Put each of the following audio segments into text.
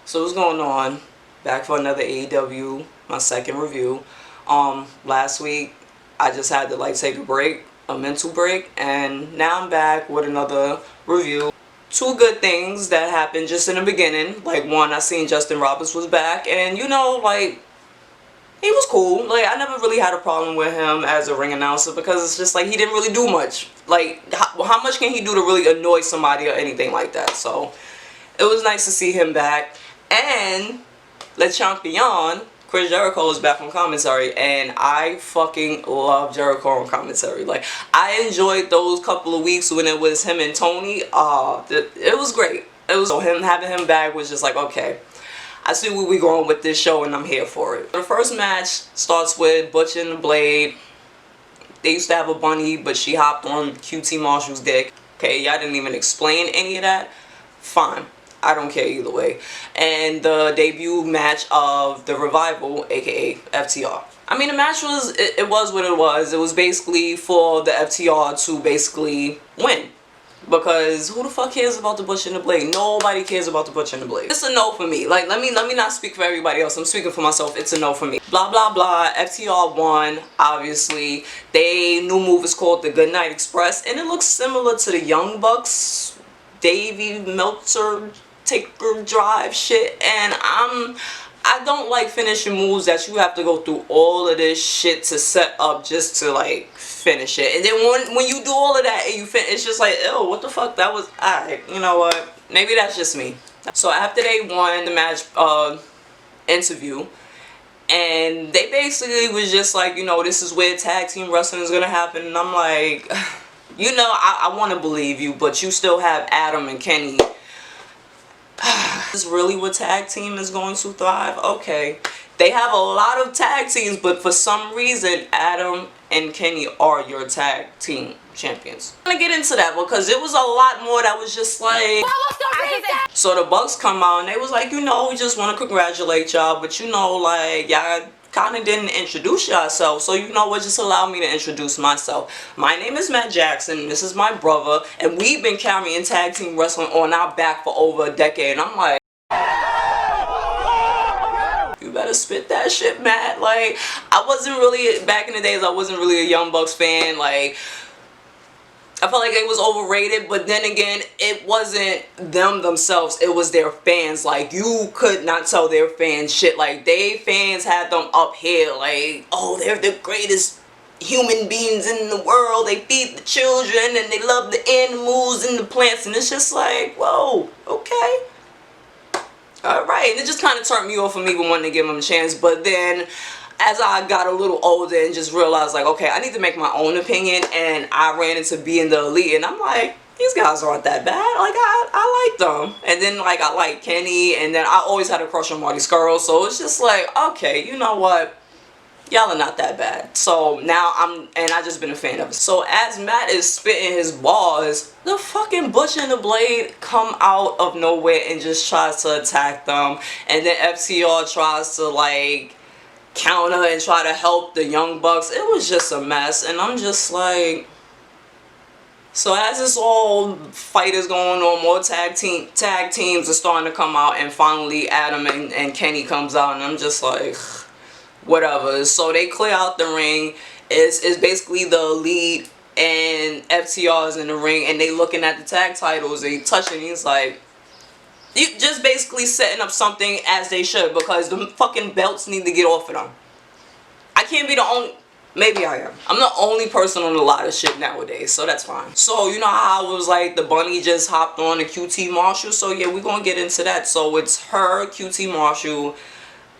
So what's going on? Back for another AEW, my second review. Last week I just had to take a break, a mental break, and now I'm back with another review. Two good things that happened just in the beginning. Like, one, I seen Justin Roberts was back, and he was cool. I never really had a problem with him as a ring announcer because it's just he didn't really do much. How much can he do to really annoy somebody or anything like that? So it was nice to see him back. And Le Champion, Chris Jericho, is back on commentary, and I fucking love Jericho on commentary. I enjoyed those couple of weeks when it was him and Tony. It was great. Having him back was just okay, I see where we going with this show and I'm here for it. The first match starts with Butcher and the Blade. They used to have a bunny, but she hopped on QT Marshall's dick. Okay, y'all didn't even explain any of that. Fine. I don't care either way. And the debut match of the Revival, aka FTR. I mean, the match was, it was what it was. It was basically for the FTR to basically win. Because who the fuck cares about the Butcher and the Blade? Nobody cares about the Butcher and the Blade. It's a no for me. Let me not speak for everybody else. I'm speaking for myself. It's a no for me. Blah blah blah. FTR won. Obviously, they new move is called the Goodnight Express, and it looks similar to the Young Bucks, Davey Meltzer Taker Drive shit. And I don't like finishing moves that you have to go through all of this shit to set up just to finish it. And then when you do all of that and you finish, it's just ew, what the fuck, that was, alright, you know what, maybe that's just me. So after they won the match interview, and they basically was just this is where tag team wrestling is gonna happen, and I'm like, I want to believe you, but you still have Adam and Kenny. Is this really what tag team is going to thrive? Okay, they have a lot of tag teams, but for some reason Adam and Kenny are your tag team champions. I'm gonna get into that because it was a lot more that was just so the Bucks come out and they was we just want to congratulate y'all, but y'all kind of didn't introduce yourself, so just allow me to introduce myself. My name is Matt Jackson, this is my brother, and we've been carrying tag team wrestling on our back for over a decade. And I'm like, you better spit that shit, Matt. I wasn't really, back in the days, I wasn't really a Young Bucks fan. I felt like it was overrated, but then again, it wasn't them themselves, it was their fans. You could not tell their fans shit. They fans had them up here, oh, they're the greatest human beings in the world, they feed the children, and they love the animals and the plants, and it's just whoa, okay. Alright, and it just kind of turned me off from even wanting to give them a chance, but then as I got a little older and just realized okay, I need to make my own opinion, and I ran into Being the Elite, and I'm these guys aren't that bad. I like them. And then I like Kenny, and then I always had a crush on Marty Scurll, so it's just okay, you know what, y'all are not that bad. So now I just been a fan of it. So as Matt is spitting his bars, the fucking Butcher and the Blade come out of nowhere and just tries to attack them, and then FTR tries to counter and try to help the Young Bucks. It was just a mess, and I'm just so as this all fight is going on, more tag teams are starting to come out, and finally Adam and Kenny comes out, and I'm just whatever. So they clear out the ring. It's basically the Elite and FTR is in the ring, and they looking at the tag titles, and he touching, he's you just basically setting up something as they should, because the fucking belts need to get off of them. I can't be the only, maybe I am. I'm the only person on a lot of shit nowadays, so that's fine. So you know how I was the bunny just hopped on the QT Marshall, so yeah, we're gonna get into that. So it's her, QT Marshall,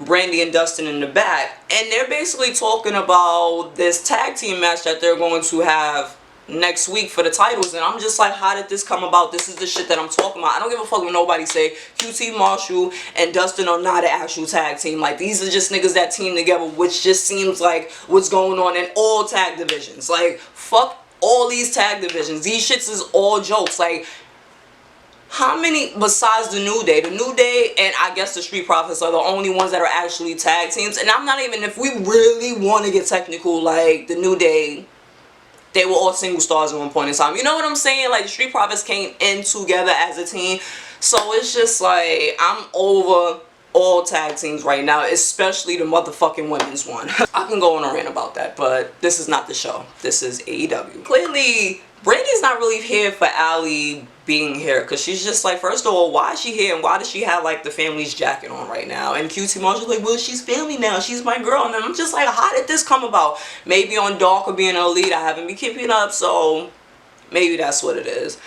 Brandy and Dustin in the back, and they're basically talking about this tag team match that they're going to have next week for the titles, and I'm just how did this come about? This is the shit that I'm talking about. I don't give a fuck what nobody say. QT Marshall and Dustin are not an actual tag team. These are just niggas that team together, which just seems what's going on in all tag divisions. Fuck all these tag divisions. These shits is all jokes. How many, besides the New Day? The New Day and I guess the Street Profits are the only ones that are actually tag teams, and I'm not even, if we really want to get technical, the New Day, they were all single stars at one point in time. You know what I'm saying? The Street Profits came in together as a team. So it's just like, I'm over all tag teams right now, especially the motherfucking women's one. I can go on a rant about that, but this is not the show. This is AEW. Clearly, Brandy's not really here for Allie being here, because she's just like, first of all, why is she here and why does she have like the family's jacket on right now? And QT Marshall's like, well, she's family now, she's my girl. And I'm just like, how did this come about? Maybe on Dark or being an elite, I haven't been keeping up, so maybe that's what it is.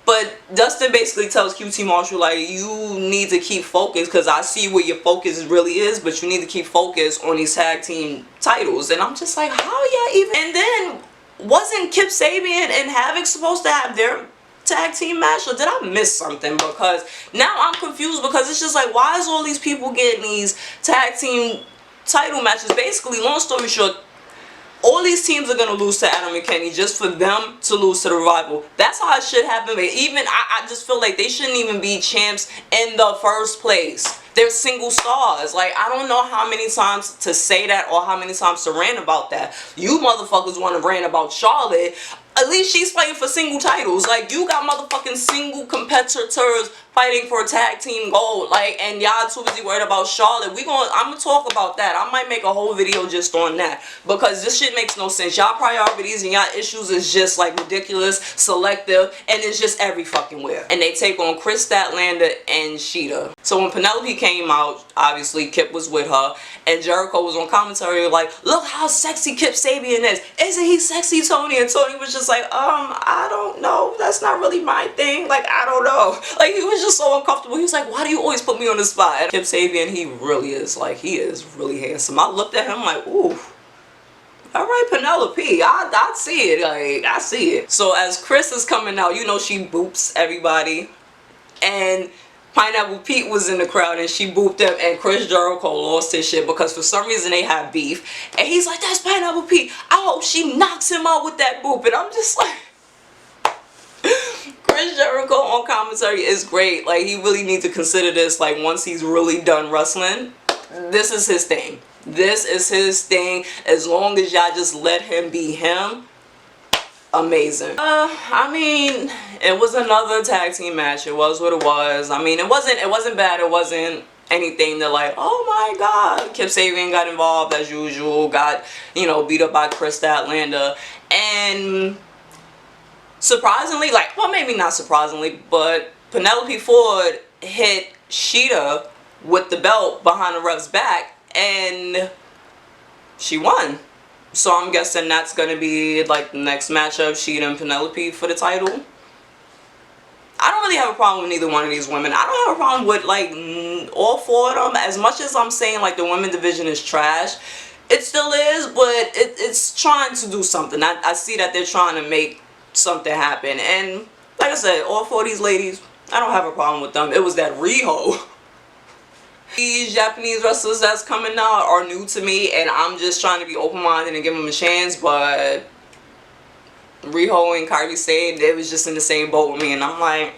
But Dustin basically tells QT Marshall, like, you need to keep focused, because I see where your focus really is, but you need to keep focused on these tag team titles. And I'm just like, how y'all even... And then, wasn't Kip Sabian and Havoc supposed to have their tag team match? Or did I miss something? Because now I'm confused, because it's just like, why is all these people getting these tag team title matches? Basically, long story short, all these teams are going to lose to Adam and Kenny just for them to lose to the Revival. That's how it should happen. But even, I just feel like they shouldn't even be champs in the first place. They're single stars. Like, I don't know how many times to say that or how many times to rant about that. You motherfuckers want to rant about Charlotte. At least she's fighting for single titles. Like, you got motherfucking single competitors fighting for a tag team gold. Like, and y'all too busy worried about Charlotte. I'm gonna talk about that. I might make a whole video just on that, because this shit makes no sense. Y'all priorities and y'all issues is just like ridiculous, selective, and it's just every fucking where. And they take on Chris Statlander and Sheeta. So when Penelope came out, obviously Kip was with her, and Jericho was on commentary like, look how sexy Kip Sabian is. Isn't he sexy, Tony? And Tony was just like, I don't know. That's not really my thing. Like, I don't know. Like, he was just so uncomfortable. He was like, why do you always put me on the spot? And Kip Sabian, he really is, like, he is really handsome. I looked at him like, ooh. Alright, Penelope, I see it. Like, I see it. So as Chris is coming out, you know, she boops everybody. And Pineapple Pete was in the crowd and she booped him, and Chris Jericho lost his shit because for some reason they have beef. And he's like, that's Pineapple Pete. I hope she knocks him out with that boop. And I'm just like, Chris Jericho on commentary is great. Like, he really needs to consider this, like, once he's really done wrestling, this is his thing. This is his thing. As long as y'all just let him be him, amazing. I mean, it was another tag team match. It was what it was. I mean, it wasn't bad. It wasn't anything that like, oh my god. Kip Sabian got involved as usual. Got, you know, beat up by Chris Statlander. And surprisingly, like, well, maybe not surprisingly, but Penelope Ford hit Sheeta with the belt behind the ref's back, and she won. So I'm guessing that's going to be like the next matchup, Sheeta and Penelope for the title. I don't really have a problem with neither one of these women. I don't have a problem with like all four of them. As much as I'm saying like the women division is trash, it still is, but it's trying to do something. I see that they're trying to make something happen. And like I said, all four of these ladies, I don't have a problem with them. It was that Riho. These Japanese wrestlers that's coming out are new to me, and I'm just trying to be open-minded and give them a chance, but Riho and Kairi Sane, they was just in the same boat with me, and I'm like,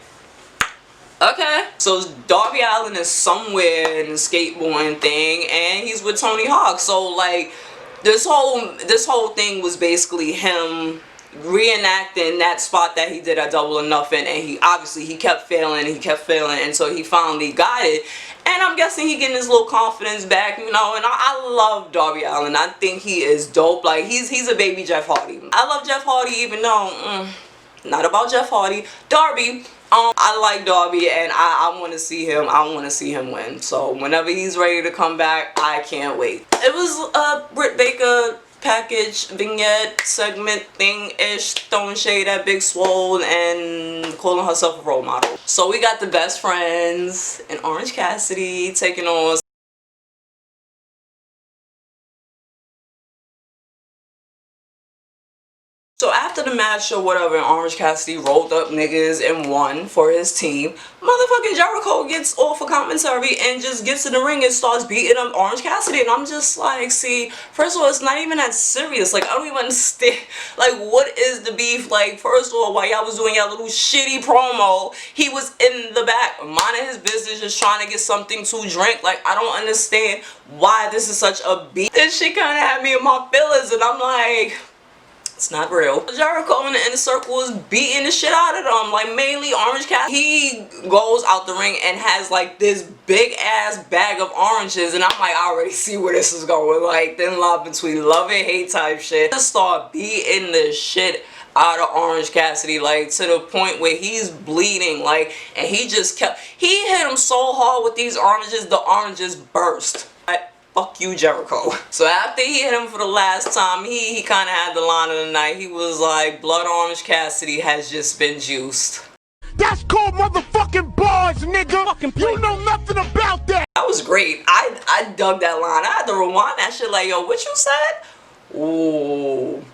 okay. So Darby Allin is somewhere in the skateboarding thing, and he's with Tony Hawk. So like, this whole thing was basically him reenacting that spot that he did at Double or Nothing, and he kept failing and so he finally got it. And I'm guessing he getting his little confidence back, you know. And I love Darby Allin. I think he is dope. Like, he's a baby Jeff Hardy. I love Jeff Hardy, even though not about Jeff Hardy. Darby, I like Darby, and I want to see him. I want to see him win. So whenever he's ready to come back, I can't wait. It was a Britt Baker package vignette segment thing-ish, throwing shade at Big Swole and calling herself a role model. So we got the Best Friends and Orange Cassidy taking on. So after the match or whatever, Orange Cassidy rolled up niggas and won for his team. Motherfucking Jericho gets off of commentary and just gets in the ring and starts beating up Orange Cassidy. And I'm just like, see, first of all, it's not even that serious. Like, I don't even understand. Like, what is the beef? Like, first of all, while y'all was doing y'all little shitty promo, he was in the back, minding his business, just trying to get something to drink. Like, I don't understand why this is such a beef. This shit kind of had me in my feelings, and I'm like, It's not real. Jericho in the inner circle is beating the shit out of them. Like, mainly Orange Cassidy. He goes out the ring and has like this big ass bag of oranges. And I'm like, I already see where this is going. Like, then love between love and hate type shit. Just start beating the shit out of Orange Cassidy, like to the point where he's bleeding, like, and he hit him so hard with these oranges, the oranges burst. Fuck you, Jericho. So after he hit him for the last time, he kind of had the line of the night. He was like, Blood Orange Cassidy has just been juiced. That's called motherfucking bars, nigga. You know nothing about that. That was great. I dug that line. I had to rewind that shit like, yo, what you said? Ooh,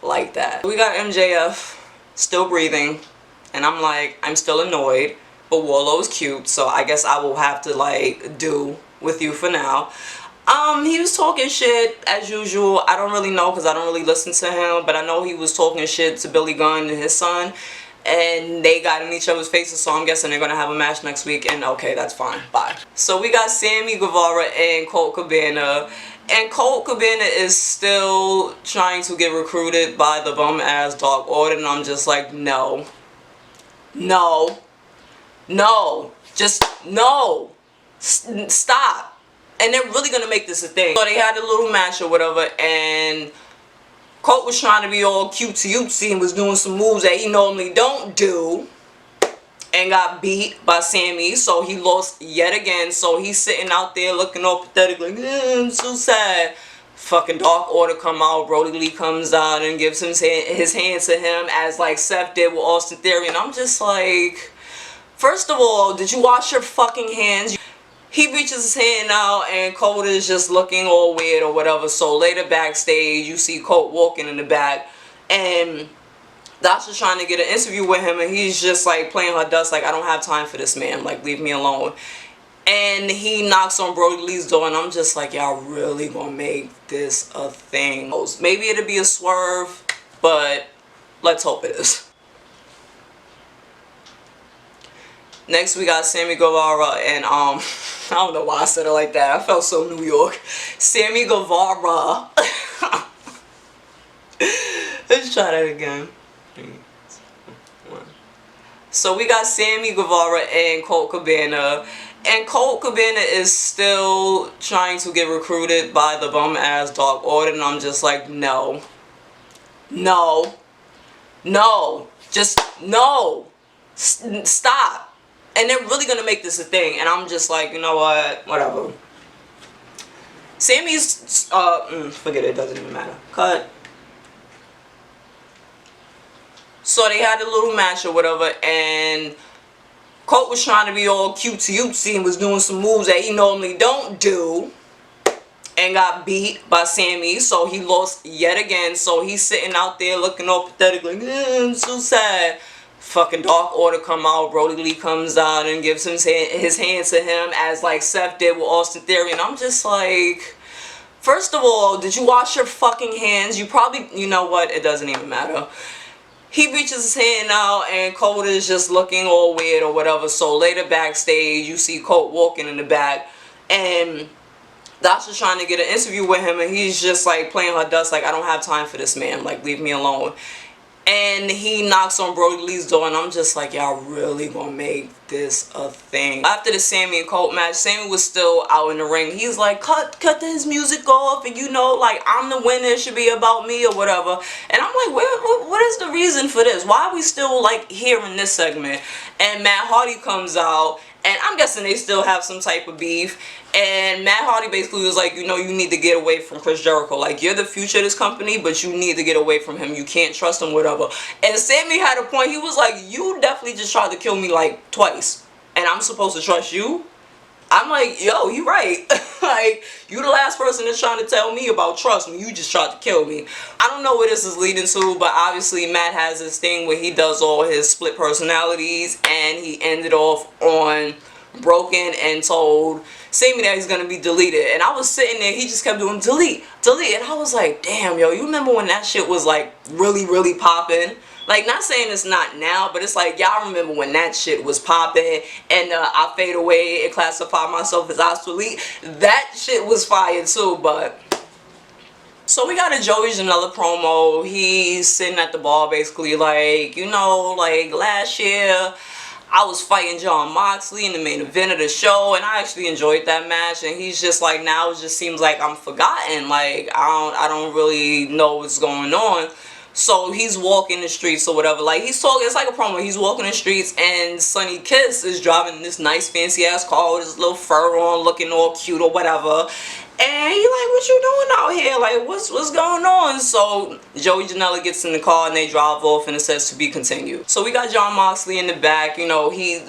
like that. We got MJF still breathing, and I'm like, I'm still annoyed, but Warlow's cute, so I guess I will have to like do with you for now. He was talking shit as usual. I don't really know because I don't really listen to him, but I know he was talking shit to Billy Gunn and his son, and they got in each other's faces, so I'm guessing they're gonna have a match next week, and okay, that's fine, bye. So we got Sammy Guevara and Colt Cabana, and Colt Cabana is still trying to get recruited by the bum ass Dark Order, and I'm just like, no, no, no, just no, stop. And they're really gonna make this a thing. So they had a little match or whatever, and Colt was trying to be all cutesy and was doing some moves that he normally don't do, and got beat by Sammy, so he lost yet again. So he's sitting out there looking all pathetic, like, I'm so sad. Fucking Dark Order come out, Brody Lee comes out and gives him his hand to him, as like Seth did with Austin Theory, and I'm just like, first of all, did you wash your fucking hands? He reaches his hand out and Colt is just looking all weird or whatever. So later backstage, you see Colt walking in the back, and Dasha's trying to get an interview with him, and he's just like playing her dust, like, I don't have time for this, man, like, leave me alone. And he knocks on Brody Lee's door, and I'm just like, y'all really gonna make this a thing? Maybe it'll be a swerve, but let's hope it is. Next we got Sammy Guevara and I don't know why I said it like that. I felt so New York. Sammy Guevara. Let's try that again. So we got Sammy Guevara and Colt Cabana. And Colt Cabana is still trying to get recruited by the bum ass Dark Order, and I'm just like, no. No. No. Just no. Stop. And they're really gonna make this a thing, and I'm just like, you know what, whatever. Sammy's, forget it, doesn't even matter. Cut. So they had a little match or whatever, and Colt was trying to be all cutesy and was doing some moves that he normally don't do, and got beat by Sammy, so he lost yet again. So he's sitting out there looking all pathetic, like, I'm so sad. Fucking Dark Order come out, Brody Lee comes out and gives him his hand to him, as like Seth did with Austin Theory, and I'm just like, first of all, did you wash your fucking hands? You probably, you know what, it doesn't even matter. He reaches his hand out and Colt is just looking all weird or whatever. So later backstage, you see Colt walking in the back, and Dasha's trying to get an interview with him, and he's just like playing her dust, like, I don't have time for this, man, like, leave me alone. And he knocks on Brody Lee's door, and I'm just like, y'all really gonna make this a thing? After the Sammy and Colt match, Sammy was still out in the ring. He's like, cut his music off, and you know, like, I'm the winner, it should be about me or whatever. And I'm like, what is the reason for this? Why are we still like here in this segment? And Matt Hardy comes out, and I'm guessing they still have some type of beef. And Matt Hardy basically was like, you know, you need to get away from Chris Jericho. Like, you're the future of this company, but you need to get away from him. You can't trust him, whatever. And Sammy had a point. He was like, you definitely just tried to kill me like twice, and I'm supposed to trust you? I'm like, yo, you right. Like, you the last person that's trying to tell me about trust when you just tried to kill me. I don't know where this is leading to, but obviously Matt has this thing where he does all his split personalities, and he ended off on Broken and told Sammy that he's gonna be deleted. And I was sitting there, he just kept doing delete, and I was like, damn, yo, you remember when that shit was like really popping? Like, not saying it's not now, but it's like, y'all remember when that shit was popping, and I fade away and classify myself as obsolete. That shit was fire too, but So we got a Joey Janela promo. He's sitting at the bar basically like, you know, like last year I was fighting John Moxley in the main event of the show, and I actually enjoyed that match. And he's just like, now it just seems like I'm forgotten. Like I don't really know what's going on. So he's walking the streets or whatever. Like he's talking, it's like a promo. He's walking the streets, and Sonny Kiss is driving this nice fancy ass car with his little fur on, looking all cute or whatever. And he like, what you doing out here? Like, what's going on? So Joey Janela gets in the car and they drive off, and it says to be continued. So we got John Moxley in the back. You know, he's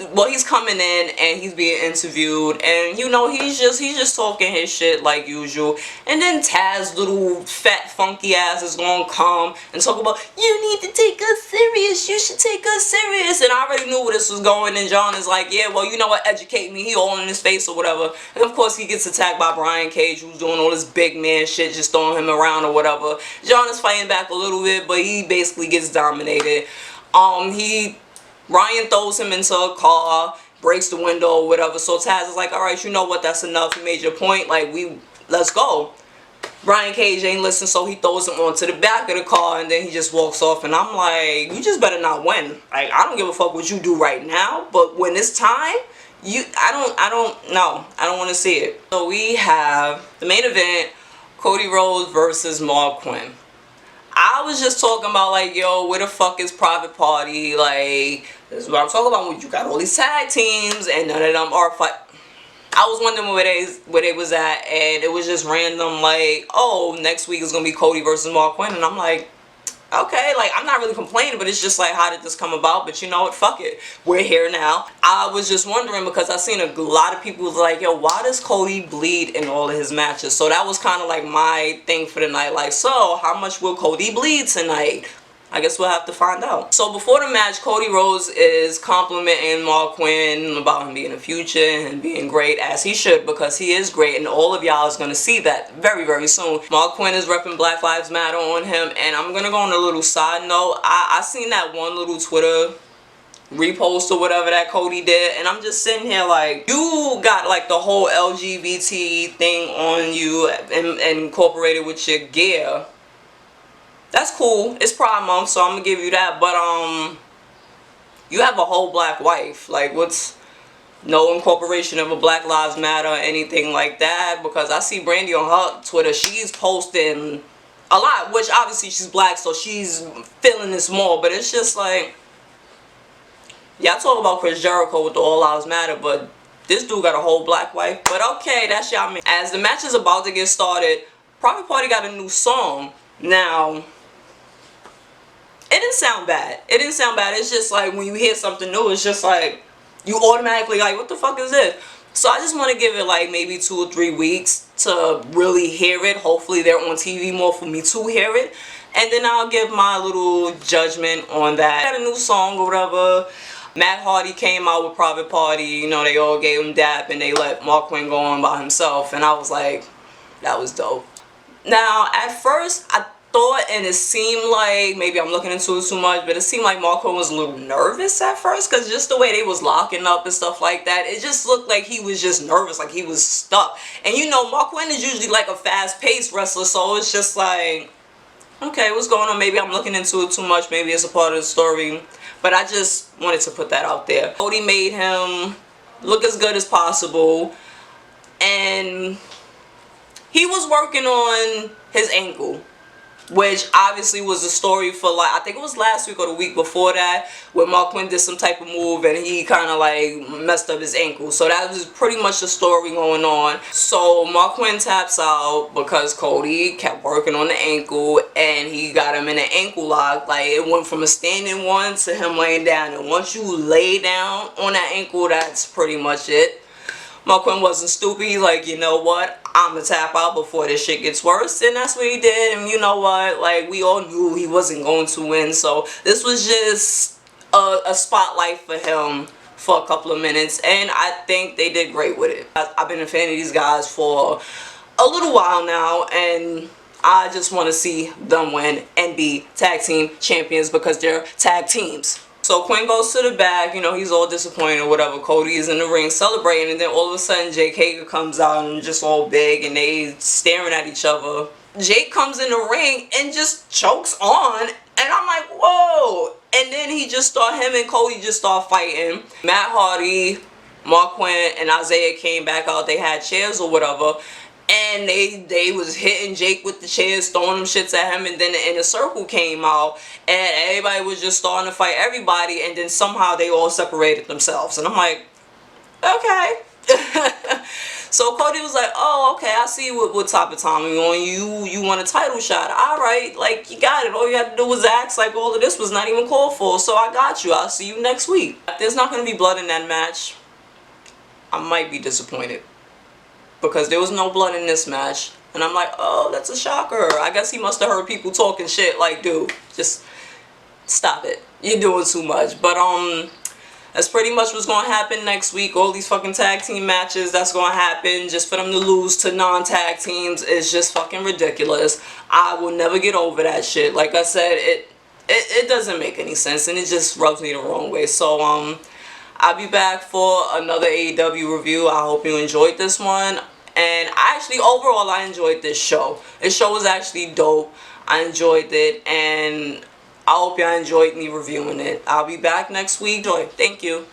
coming in and he's being interviewed, and you know he's just talking his shit like usual. And then Taz, little fat funky ass, is gonna come and talk about, you need to take us serious. You should take us serious. And I already knew where this was going. And John is like, yeah, well, you know what? Educate me. He all in his face or whatever. And of course he gets attacked by Brian Cage, who's doing all this big man shit, just throwing him around or whatever. John is fighting back a little bit, but he basically gets dominated. Ryan throws him into a car, breaks the window or whatever. So Taz is like, all right, you know what? That's enough. You made your point. Like, let's go. Brian Cage ain't listening, so he throws him onto the back of the car, and then he just walks off. And I'm like, you just better not win. Like, I don't give a fuck what you do right now, but when it's time, I don't want to see it. So we have the main event, Cody Rhodes versus Mark Quinn. I was just talking about like, yo, where the fuck is Private Party? Like, this is what I'm talking about. When you got all these tag teams and none of them are fight. I was wondering where they was at, and it was just random like, oh, next week is gonna be Cody versus Mark Quinn, and I'm like, okay, like I'm not really complaining, but it's just like, how did this come about? But you know what, fuck it, we're here now. I was just wondering because I seen a lot of people was like, yo, why does Cody bleed in all of his matches? So that was kind of like my thing for the night, like, so how much will Cody bleed tonight? I guess we'll have to find out. So before the match, Cody Rhodes is complimenting Mark Quinn about him being a future and being great, as he should, because he is great, and all of y'all is going to see that very, very soon. Mark Quinn is repping Black Lives Matter on him, and I'm going to go on a little side note. I seen that one little Twitter repost or whatever that Cody did, and I'm just sitting here like, you got like the whole LGBT thing on you and incorporated with your gear. That's cool. It's Pride Month, so I'm gonna give you that. But you have a whole black wife. Like, what's no incorporation of a Black Lives Matter or anything like that? Because I see Brandy on her Twitter. She's posting a lot, which obviously she's black, so she's feeling this more. But it's just like, yeah, I talk about Chris Jericho with the All Lives Matter, but this dude got a whole black wife. But okay, that's y'all man. As the match is about to get started, Private Party got a new song. Now, it didn't sound bad. It didn't sound bad. It's just like when you hear something new, it's just like you automatically like, what the fuck is this? So I just want to give it like maybe 2 or 3 weeks to really hear it. Hopefully they're on TV more for me to hear it. And then I'll give my little judgment on that. I got a new song or whatever. Matt Hardy came out with Private Party. You know, they all gave him dap and they let Mark Quinn go on by himself. And I was like, that was dope. Now, at first, I thought, and it seemed like, maybe I'm looking into it too much, but it seemed like Mark Quinn was a little nervous at first, because just the way they was locking up and stuff like that, it just looked like he was just nervous, like he was stuck. And you know, Mark Quinn is usually like a fast-paced wrestler, so it's just like, okay, what's going on? Maybe I'm looking into it too much, maybe it's a part of the story, but I just wanted to put that out there. Cody made him look as good as possible, and he was working on his ankle, which obviously was a story for like, I think it was last week or the week before that, where Mark Quinn did some type of move and he kind of like messed up his ankle. So that was pretty much the story going on. So Mark Quinn taps out because Cody kept working on the ankle and he got him in an ankle lock. Like, it went from a standing one to him laying down, and once you lay down on that ankle, that's pretty much it. Mark Quinn wasn't stupid. He's like, you know what? I'm gonna tap out before this shit gets worse. And that's what he did. And you know what? Like, we all knew he wasn't going to win. So this was just a spotlight for him for a couple of minutes. And I think they did great with it. I've been a fan of these guys for a little while now. And I just want to see them win and be tag team champions because they're tag teams. So Quinn goes to the back, you know, he's all disappointed or whatever. Cody is in the ring celebrating, and then all of a sudden Jake Hager comes out and just all big, and they staring at each other. Jake comes in the ring and just chokes on, and I'm like, whoa. And then him and Cody just start fighting. Matt Hardy, Mark Quinn, and Isaiah came back out. They had chairs or whatever, and they was hitting Jake with the chairs, throwing them shits at him, and then the Inner Circle came out, and everybody was just starting to fight everybody, and then somehow they all separated themselves, and I'm like, okay. So Cody was like, oh, okay, I see what type of time you on. You want a title shot. Alright, like, you got it. All you had to do was ask, like, all of this was not even called for, so I got you. I'll see you next week. If there's not going to be blood in that match, I might be disappointed. Because there was no blood in this match. And I'm like, oh, that's a shocker. I guess he must have heard people talking shit. Like, dude, just stop it. You're doing too much. But, that's pretty much what's going to happen next week. All these fucking tag team matches that's going to happen just for them to lose to non-tag teams is just fucking ridiculous. I will never get over that shit. Like I said, it doesn't make any sense, and it just rubs me the wrong way. So, I'll be back for another AEW review. I hope you enjoyed this one. And overall, I enjoyed this show. This show was actually dope. I enjoyed it, and I hope y'all enjoyed me reviewing it. I'll be back next week. Thank you.